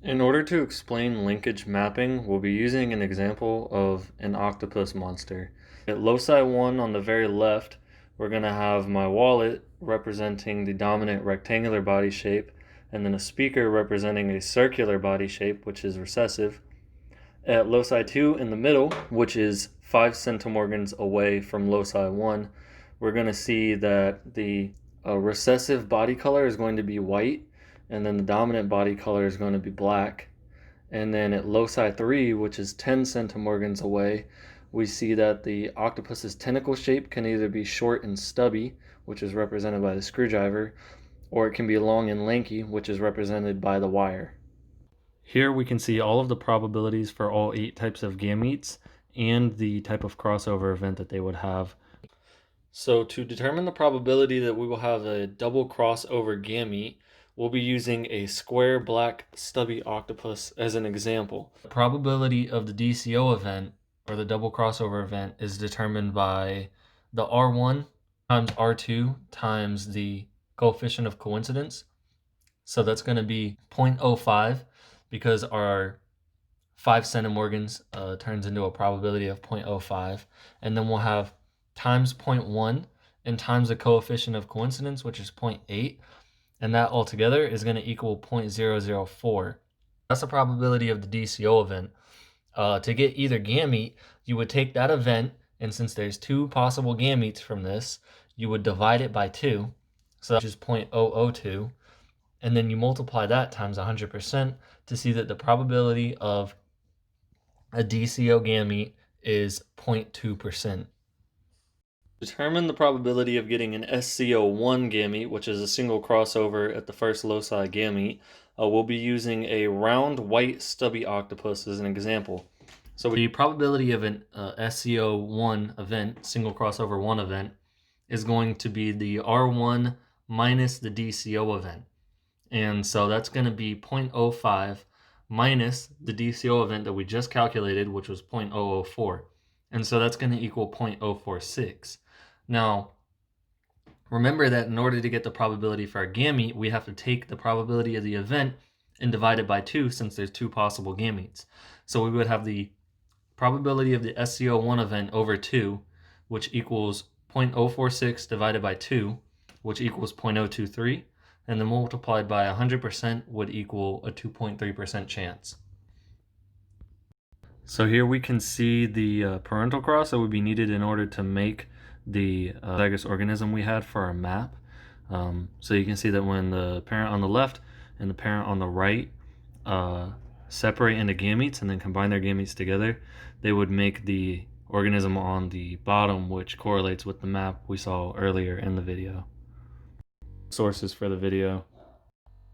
In order to explain linkage mapping, we'll be using an example of an octopus monster. At loci 1 on the very left, we're going to have my wallet representing the dominant rectangular body shape, and then a speaker representing a circular body shape, which is recessive. At loci 2 in the middle, which is 5 centimorgans away from loci 1, we're going to see that the recessive body color is going to be white, and then the dominant body color is going to be black. And then at loci 3, which is 10 centimorgans away, we see that the octopus's tentacle shape can either be short and stubby, which is represented by the screwdriver, or it can be long and lanky, which is represented by the wire. Here we can see all of the probabilities for all 8 types of gametes and the type of crossover event that they would have. So to determine the probability that we will have a double crossover gamete, we'll be using a square black stubby octopus as an example. The probability of the DCO event, or the double crossover event, is determined by the R1 times R2 times the coefficient of coincidence. So that's going to be 0.05 because our 5 centimorgans turns into a probability of 0.05. And then we'll have times 0.1 and times the coefficient of coincidence, which is 0.8. And that altogether is going to equal 0.004. That's the probability of the DCO event. To get either gamete, you would take that event, and since there's 2 possible gametes from this, you would divide it by 2, so that's just 0.002, and then you multiply that times 100% to see that the probability of a DCO gamete is 0.2%. Determine the probability of getting an SCO1 gamete, which is a single crossover at the first loci gamete. We'll be using a round white stubby octopus as an example. So the probability of an SCO1 event, single crossover 1 event, is going to be the R1 minus the DCO event. And so that's going to be 0.05 minus the DCO event that we just calculated, which was 0.004. And so that's going to equal 0.046. Now, remember that in order to get the probability for our gamete, we have to take the probability of the event and divide it by 2 since there's 2 possible gametes. So we would have the probability of the SCO1 event over 2, which equals 0.046 divided by 2, which equals 0.023, and then multiplied by 100% would equal a 2.3% chance. So here we can see the parental cross that would be needed in order to make the zygous organism we had for our map. So you can see that when the parent on the left and the parent on the right separate into gametes and then combine their gametes together, they would make the organism on the bottom, which correlates with the map we saw earlier in the video. Sources for the video